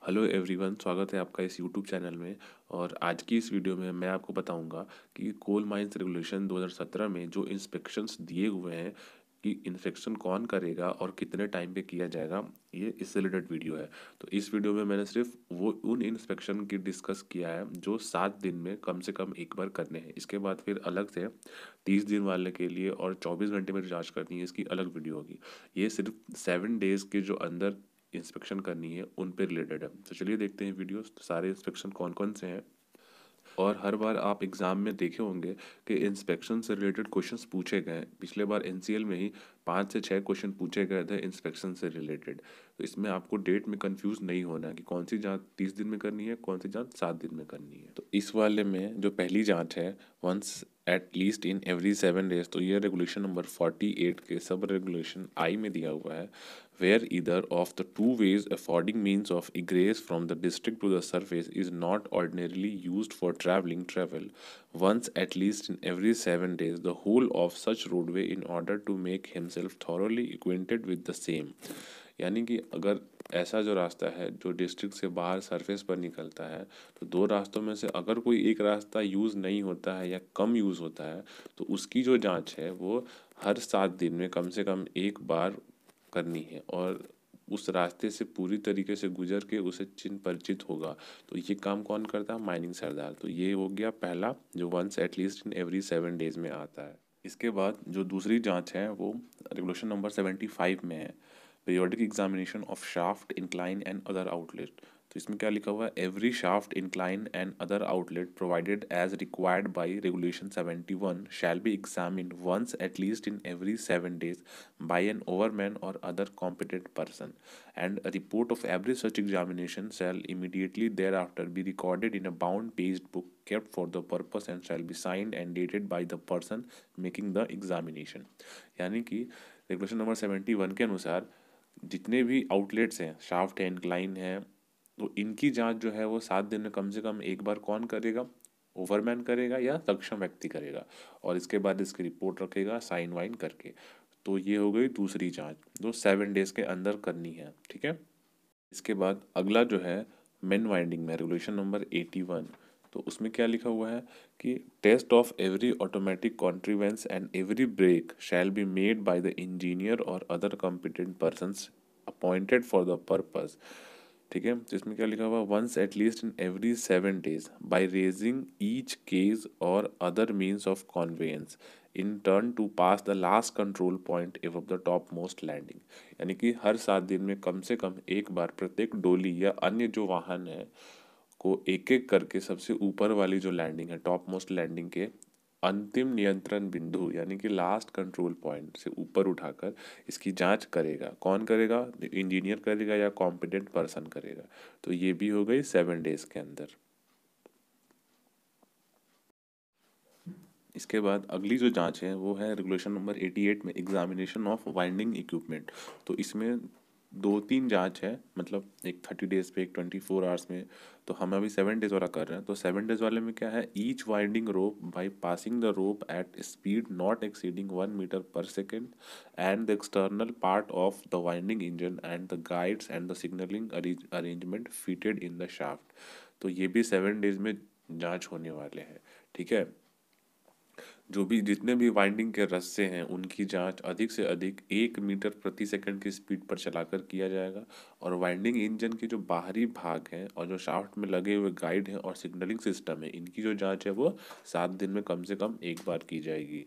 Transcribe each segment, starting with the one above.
Hello everyone, स्वागत है आपका इस यूट्यूब चैनल में। और आज की इस वीडियो में मैं आपको बताऊंगा कि कोल माइंस रेगुलेशन 2017 में जो इंस्पेक्शंस दिए हुए हैं कि इंस्पेक्शन कौन करेगा और कितने टाइम पे किया जाएगा, ये इससे रिलेटेड वीडियो है। तो इस वीडियो में मैंने सिर्फ वो उन इंस्पेक्शन की डिस्कस किया है जो 7 दिन में कम से कम एक बार करने हैं। इसके बाद फिर अलग से 30 दिन वाले के लिए और 24 घंटे में रिचार्ज करनी है, इसकी अलग वीडियो होगी। ये सिर्फ 7 डेज के जो अंदर इंस्पेक्शन करनी है उन पे रिलेटेड है। तो चलिए देखते हैं वीडियोस, तो सारे इंस्पेक्शन कौन कौन से हैं। और हर बार आप एग्ज़ाम में देखे होंगे कि इंस्पेक्शन से रिलेटेड क्वेश्चंस पूछे गए हैं। पिछले बार एनसीएल में ही 5 से 6 क्वेश्चन पूछे गए थे इंस्पेक्शन से रिलेटेड। तो इसमें आपको डेट में कंफ्यूज नहीं होना है कि कौन सी जांच 30 दिन में करनी है, कौन सी जांच 7 दिन में करनी है। तो इस वाले में जो पहली जांच है, once at least in every 7 days, तो ये रेगुलेशन नंबर 48 के सब रेगुलेशन आई में दिया हुआ है। where either of the two ways affording means of egress from the district to the surface is not ordinarily used for travel once at least in every 7 days the whole of such roadway in order to make himself thoroughly acquainted with the same। यानी कि अगर ऐसा जो रास्ता है जो district से बाहर सरफेस पर निकलता है, तो दो रास्तों में से अगर कोई एक रास्ता यूज़ नहीं होता है या कम यूज़ होता है, तो उसकी जो जांच है वो हर 7 दिन में कम से कम एक बार करनी है और उस रास्ते से पूरी तरीके से गुजर के उसे चिन्ह परिचित होगा। तो ये काम कौन करता है? माइनिंग सरदार। तो ये हो गया पहला, जो once at least in every 7 days में आता है। इसके बाद जो दूसरी जांच है वो रेगुलेशन नंबर 75 में है, periodic examination of shaft, incline and other outlet. तो इसमें क्या लिखा हुआ है? Every shaft, incline and other outlet provided as required by regulation 71 shall be examined once at least in every 7 days by an overman or other competent person, and a report of every such examination shall immediately thereafter be recorded in a bound paged book kept for the purpose and shall be signed and dated by the person making the examination। यानी कि regulation number 71 के अनुसार जितने भी outlets हैं, shaft है, incline है, तो इनकी जांच जो है वो 7 दिन में कम से कम एक बार कौन करेगा? ओवरमैन करेगा या सक्षम व्यक्ति करेगा, और इसके बाद इसकी रिपोर्ट रखेगा साइन वाइन करके। तो ये हो गई दूसरी जांच जो 7 डेज के अंदर करनी है, ठीक है। इसके बाद अगला जो है मेन वाइंडिंग में रेगुलेशन नंबर 81। तो उसमें क्या लिखा हुआ है कि test of every automatic contrivance and every brake shall be made by the engineer और other competent persons appointed for the purpose. ठीक है, तो इसमें क्या लिखा हुआ? Once at least in every 7 days by raising each cage और other means of conveyance in turn to pass the last control point एवं द टॉप मोस्ट लैंडिंग। यानी कि हर 7 दिन में कम से कम एक बार प्रत्येक डोली या अन्य जो वाहन है को एक एक करके सबसे ऊपर वाली जो लैंडिंग है, टॉप मोस्ट लैंडिंग के अंतिम नियंत्रण बिंदु यानी कि लास्ट कंट्रोल पॉइंट से ऊपर उठाकर इसकी जांच करेगा। कौन करेगा? इंजीनियर करेगा या कॉम्पिटेंट पर्सन करेगा। तो ये भी हो गई 7 डेज के अंदर। इसके बाद अगली जो जांच है वो है रेगुलेशन नंबर 88 में एग्जामिनेशन ऑफ वाइंडिंग इक्विपमेंट। तो इसमें दो तीन जांच है, मतलब एक 30 डेज पे, एक 24 आवर्स में। तो हम अभी 7 डेज वाला कर रहे हैं। तो 7 डेज वाले में क्या है? Each winding rope by passing the rope at speed not exceeding 1 metre per second and the external part of the winding engine and the guides and the signalling arrangement fitted in the shaft. तो ये भी 7 days में जांच होने वाले हैं, ठीक है। जो भी जितने भी वाइंडिंग के रस्से हैं उनकी जांच अधिक से अधिक 1 मीटर प्रति सेकंड की स्पीड पर चलाकर किया जाएगा। और वाइंडिंग इंजन के जो बाहरी भाग हैं और जो शाफ्ट में लगे हुए गाइड हैं और सिग्नलिंग सिस्टम है, इनकी जो जांच है वो 7 दिन में कम से कम एक बार की जाएगी।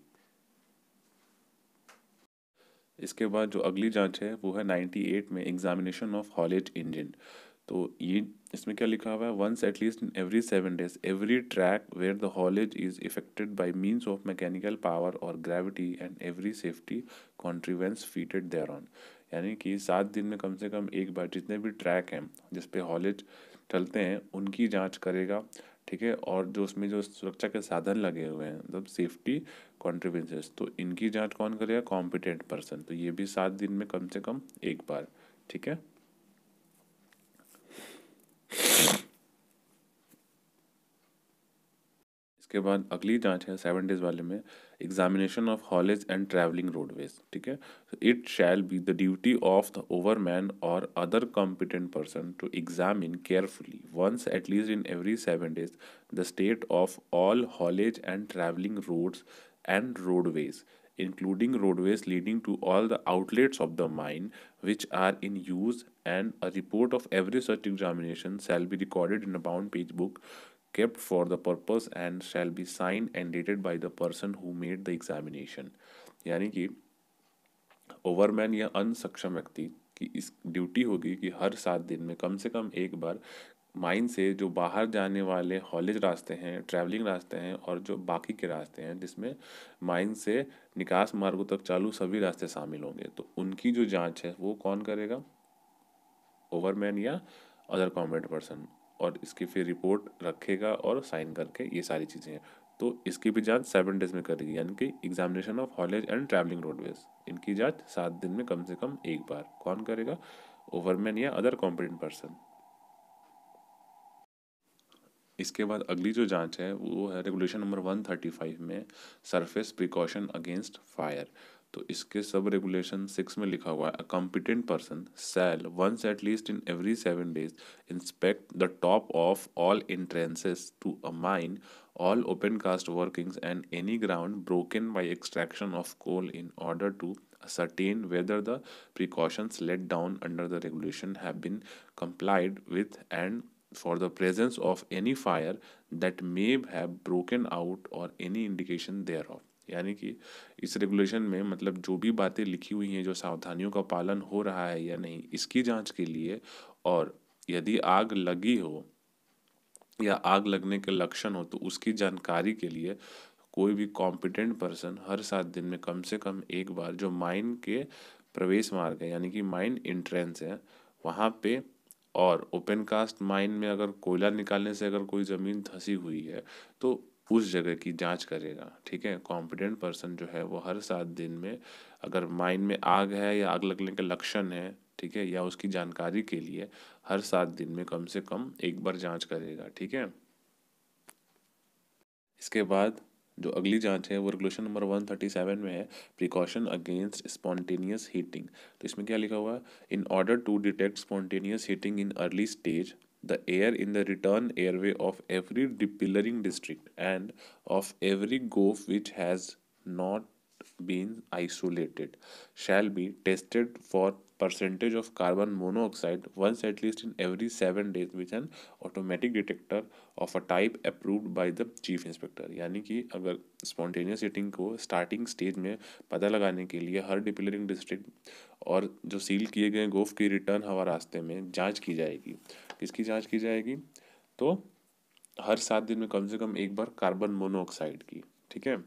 इसके बाद जो अगली जांच है वो है 98 में एग्जामिनेशन ऑफ हॉलेज इंजन। तो ये इसमें क्या लिखा हुआ है? Once at least in every 7 days every track where the haulage is effected by means of mechanical power और gravity and every safety contrivance fitted thereon. यानी कि 7 दिन में कम से कम एक बार जितने भी ट्रैक हैं जिस पे हॉलेज चलते हैं उनकी जांच करेगा, ठीक है। और जो उसमें जो सुरक्षा के साधन लगे हुए हैं, मतलब सेफ्टी कॉन्ट्रीवेंसेस, तो इनकी जांच कौन करेगा? Competent person. तो ये भी 7 दिन में कम से कम एक बार, ठीक है। इसके बाद अगली जांच है 7 डेज वाले में, examination of haulage and travelling roadways. ठीक है, it shall be the duty of the overman और other competent person to examine carefully once at least in every 7 days the state of all haulage and travelling roads and roadways, including roadways leading to all the outlets of the mine which are in use, and a report of every such examination shall be recorded in a bound page book kept for the purpose and shall be signed and dated by the person who made the examination। यानी कि ओवरमैन या अन्य सक्षम व्यक्ति की इस duty होगी कि हर 7 दिन में कम से कम एक बार माइन से जो बाहर जाने वाले हॉलेज रास्ते हैं, ट्रैवलिंग रास्ते हैं और जो बाकी के रास्ते हैं जिसमें माइन से निकास मार्गों तक चालू सभी रास्ते शामिल होंगे, तो उनकी जो जांच है वो कौन करेगा? ओवरमैन या अदर कॉम्पिटेंट पर्सन, और इसकी फिर रिपोर्ट रखेगा और साइन करके, ये सारी चीज़ें हैं। तो इसकी भी जांच 7 डेज में करेगी, यानी कि examination of haulage and travelling roadways, इनकी जांच 7 दिन में कम से कम एक बार कौन करेगा? ओवरमैन या अदर कॉम्पिटेंट पर्सन। इसके बाद अगली जो जांच है वो है रेगुलेशन नंबर 135 में, सरफेस प्रिकॉशन अगेंस्ट फायर। तो इसके सब रेगुलेशन 6 में लिखा हुआ है, a competent person shall once at least in every 7 days inspect the top of all entrances to a mine, all open cast workings and any ground broken by extraction of coal in order to ascertain whether the precautions laid down under the regulation have been complied with, and for the presence of any fire that may have broken out or any indication thereof। यानी कि इस regulation में मतलब जो भी बातें लिखी हुई हैं, जो सावधानियों का पालन हो रहा है या नहीं, इसकी जांच के लिए, और यदि आग लगी हो या आग लगने के लक्षण हो तो उसकी जानकारी के लिए कोई भी कॉम्पिटेंट पर्सन हर 7 दिन में कम से कम एक बार जो माइन के प्रवेश मार्ग है, यानी कि माइन एंट्रेंस है वहाँ पे, और ओपन कास्ट माइन में अगर कोयला निकालने से अगर कोई ज़मीन धंसी हुई है तो उस जगह की जांच करेगा। ठीक है, कॉम्पिटेंट पर्सन जो है वो हर 7 दिन में अगर माइन में आग है या आग लगने के लक्षण है, ठीक है, या उसकी जानकारी के लिए हर 7 दिन में कम से कम एक बार जांच करेगा। ठीक है, इसके बाद जो अगली जांच है वो रेगुलेशन नंबर 137 में है, प्रिकॉशन अगेंस्ट स्पॉन्टेनियस हीटिंग। तो इसमें क्या लिखा हुआ है? In order to detect spontaneous heating in early stage, the air in the return airway of every depillaring district and of every goaf which has not been isolated shall be tested for percentage of carbon monoxide once at least in every 7 days with an automatic detector of a type approved by the chief inspector। यानी कि अगर spontaneous heating को starting stage में पता लगाने के लिए हर डिपिलरिंग district और जो सील किए गए गोफ की रिटर्न हवा रास्ते में जांच की जाएगी। किसकी जांच की जाएगी? तो हर 7 दिन में कम से कम एक बार कार्बन मोनोऑक्साइड की। ठीक है,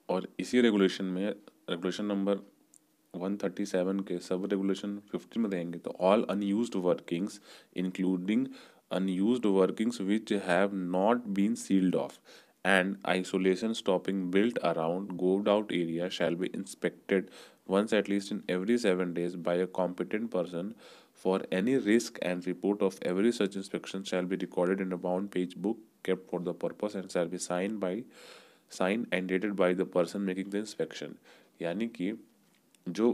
और इसी रेगुलेशन में रेगुलेशन नंबर 137 के सब रेगुलेशन 50 में देंगे, तो all unused workings including unused workings which have not been sealed off and isolation stopping built around goaved out area shall be inspected once at least in every 7 days by a competent person for any risk, and report of every such inspection shall be recorded in a bound page book kept for the purpose and shall be sign and dated by the person making the inspection. यानी कि जो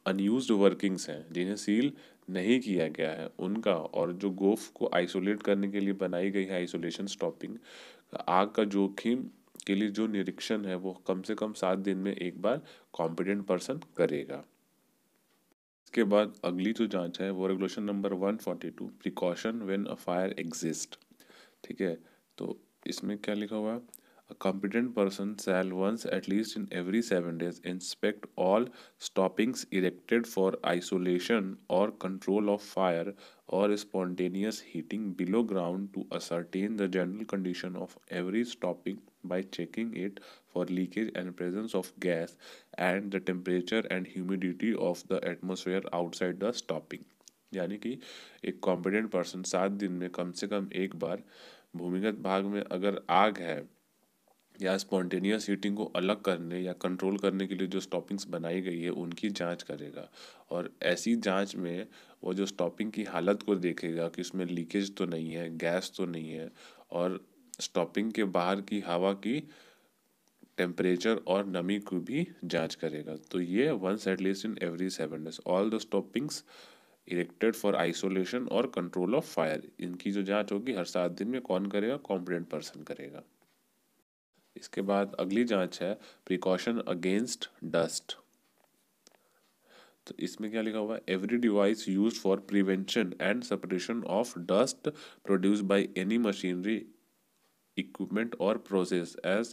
unused workings हैं जिन्हें seal नहीं किया गया है उनका, और जो गोफ को आइसोलेट करने के लिए बनाई गई है आइसोलेशन स्टॉपिंग, आग का जोखिम के लिए जो निरीक्षण है वो कम से कम 7 दिन में एक बार कॉम्पिटेंट पर्सन करेगा। इसके बाद अगली जो जांच है वो regulation number 142, precaution when a fire exist. ठीक है, तो इसमें क्या लिखा हुआ है? A competent person shall once at least in every 7 days inspect all stoppings erected for isolation or control of fire or spontaneous heating below ground to ascertain the general condition of every stopping by checking it for leakage and presence of gas and the temperature and humidity of the atmosphere outside the stopping। यानी कि एक competent person 7 दिन में कम से कम एक बार भूमिगत भाग में अगर आग है या स्पॉन्टेनियस हीटिंग को अलग करने या कंट्रोल करने के लिए जो स्टॉपिंग्स बनाई गई है उनकी जांच करेगा। और ऐसी जांच में वो जो स्टॉपिंग की हालत को देखेगा कि उसमें लीकेज तो नहीं है, गैस तो नहीं है, और स्टॉपिंग के बाहर की हवा की टेम्परेचर और नमी की भी जांच करेगा। तो ये once at least in every 7 days all the stoppings erected for isolation और कंट्रोल ऑफ फायर, इनकी जो जांच होगी हर 7 दिन में कौन करेगा? कॉम्पिटेंट पर्सन करेगा। इसके बाद अगली जांच है प्रिकॉशन अगेंस्ट डस्ट। तो इसमें क्या लिखा हुआ है? Every device used for prevention and separation of dust produce by any machinery equipment or process as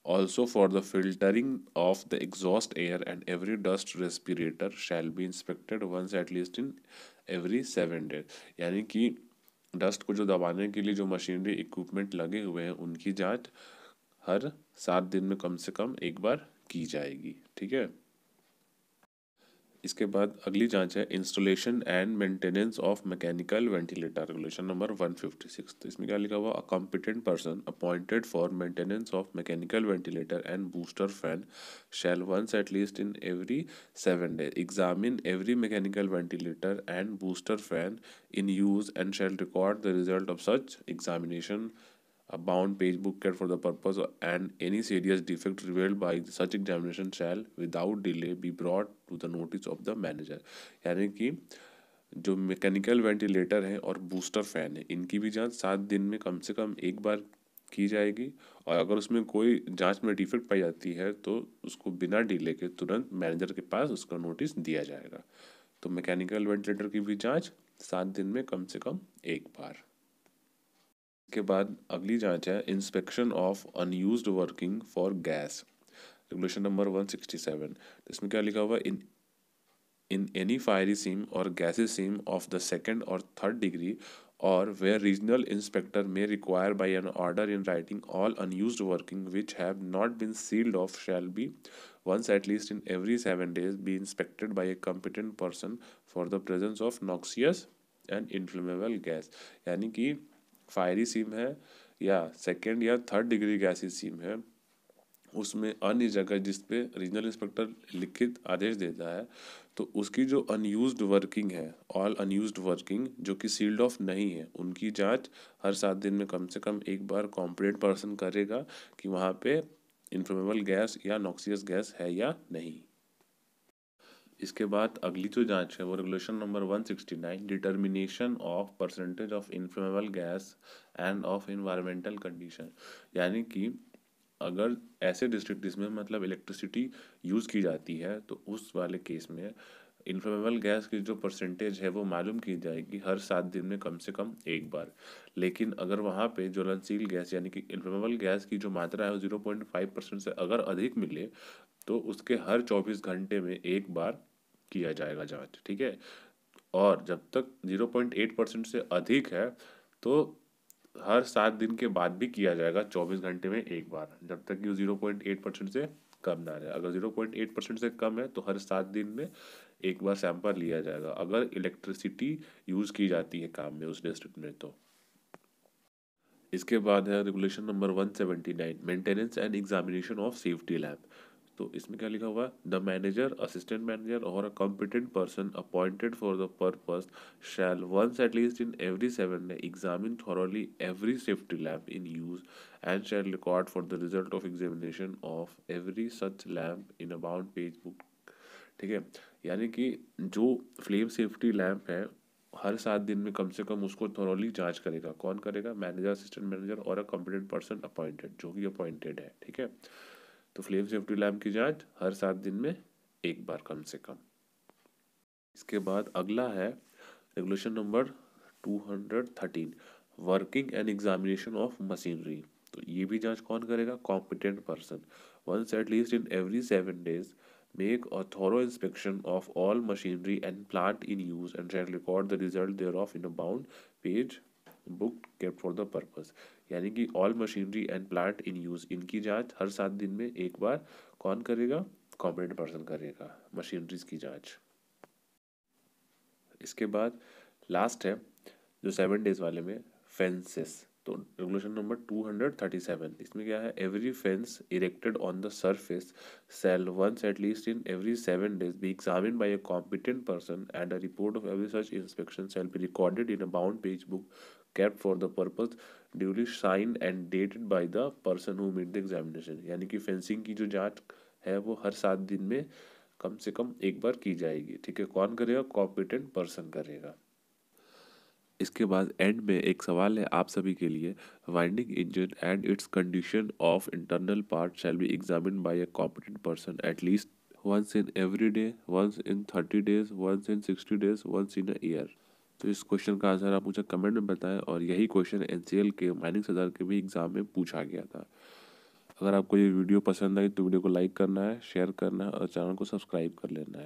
also for the filtering of the exhaust air, and every dust respirator shall be inspected once at least in every 7 days। यानी कि dust को जो दबाने के लिए जो machinery equipment लगे हुए हैं उनकी जांच हर 7 दिन में कम से कम एक बार की जाएगी। ठीक है। इसके बाद अगली जांच है installation and maintenance of mechanical ventilator, regulation number 156। तो इसमें क्या लिखा हुआ? A competent person appointed for maintenance of mechanical ventilator and booster fan shall once at least in every 7 days examine every mechanical ventilator and booster fan in use and shall record the result of such examination, a bound page book kept for the purpose, and any serious defect revealed by such examination shall without delay be brought to the notice of the manager। यानी कि जो mechanical ventilator है और booster fan है इनकी भी जांच 7 दिन में कम से कम एक बार की जाएगी, और अगर उसमें कोई जांच में डिफेक्ट पाई जाती है तो उसको बिना डिले के तुरंत मैनेजर के पास उसका नोटिस दिया जाएगा। तो मैकेनिकल वेंटिलेटर की भी जांच 7 दिन में कम से कम एक बार। के बाद अगली जांच है inspection of unused working for gas, regulation number 167। इसमें क्या लिखा हुआ? in any fiery seam or gaseous seam of the second or third degree, or where regional inspector may require by an order in writing, all unused working which have not been sealed off shall be once at least in every 7 days be inspected by a competent person for the presence of noxious and inflammable gas। यानी कि fiery सीम है या second या third degree gases सीम है, उसमें अन्य जगह जिस पे रीजनल इंस्पेक्टर लिखित आदेश देता है तो उसकी जो अनयूज्ड वर्किंग है, ऑल अनयूज्ड वर्किंग जो कि सील्ड ऑफ नहीं है, उनकी जांच हर 7 दिन में कम से कम एक बार कॉम्पिटेंट पर्सन करेगा कि वहाँ पे इन्फ्लेमेबल गैस या नॉक्सियस गैस है या नहीं। इसके बाद अगली जो जांच है वो regulation number 169, determination of percentage of inflammable gas end of environmental condition. यानी कि अगर ऐसे डिस्ट्रिक्ट जिसमें मतलब इलेक्ट्रिसिटी यूज़ की जाती है तो उस वाले केस में इन्फ्लेमेबल गैस की जो परसेंटेज है वो मालूम की जाएगी हर 7 दिन में कम से कम एक बार। लेकिन अगर वहाँ पे ज्वलनशील गैस यानी कि इन्फ्लेमेबल गैस की जो मात्रा है वो 0.5% से अगर अधिक मिले तो उसके हर 24 घंटे में एक बार किया जाएगा जांच। ठीक है। और जब तक 0.8% से अधिक है तो हर 7 दिन के बाद भी किया जाएगा 24 घंटे में एक बार, जब तक कि 0.8% से कम ना रहे। अगर 0.8% से कम है तो हर 7 दिन में एक बार सैंपल लिया जाएगा अगर इलेक्ट्रिसिटी यूज़ की जाती है काम में उस डिस्ट्रिक्ट में। तो इसके बाद है regulation number 179, maintenance and examination of safety lab. तो इसमें क्या लिखा हुआ है? द मैनेजर, असिस्टेंट मैनेजर और a competent person appointed for the purpose shall once at least in every 7 day examine thoroughly every safety lab in use and shall record for the result of examination of every such lab in a bound page book. ठीक है। यानी कि जो flame safety lamp है हर 7 दिन में कम से कम उसको थॉरोली जांच करेगा। कौन करेगा? मैनेजर, असिस्टेंट मैनेजर और अ कॉम्पिटेंट पर्सन अपॉइंटेड, जो कि अपॉइंटेड है। ठीक है। तो फ्लेम सेफ्टी लैम्प की जांच हर 7 दिन में एक बार कम से कम। इसके बाद अगला है regulation number 213, working and examination of machinery. तो ये भी जांच कौन करेगा? Competent person. Once at least in every 7 days make a thorough inspection of all machinery and plant in use and shall record the result thereof in a bound page book kept for the purpose। यानी कि all machinery and plant in use इनकी जांच हर 7 दिन में एक बार कौन करेगा? Competent person करेगा मशीनरीज की जांच। इसके बाद लास्ट है जो 7 days वाले में फेंसेस। तो रेगुलेशन नंबर 237 इसमें क्या है, every fence erected on the surface shall once at least in every 7 days be examined by a competent person, and a report of every such inspection shall be recorded in a bound page book kept for the purpose, duly signed and dated by the person who made the examination। यानी कि fencing की जो जांच है वो हर 7 दिन में कम से कम एक बार की जाएगी। ठीक है, कौन करेगा, कॉम्पिटेंट पर्सन करेगा। इसके बाद एंड में एक सवाल है आप सभी के लिए, winding engine and its condition of internal part shall be examined by a competent person at least once in every day, once in 30 days, once in 60 days, once in a year. तो इस question का answer आप मुझे comment में बताएं, और यही question NCL के माइनिंग सदर के भी एग्जाम में पूछा गया था। अगर आपको ये वीडियो पसंद आई तो वीडियो को लाइक करना है, शेयर करना है और चैनल को सब्सक्राइब कर लेना है।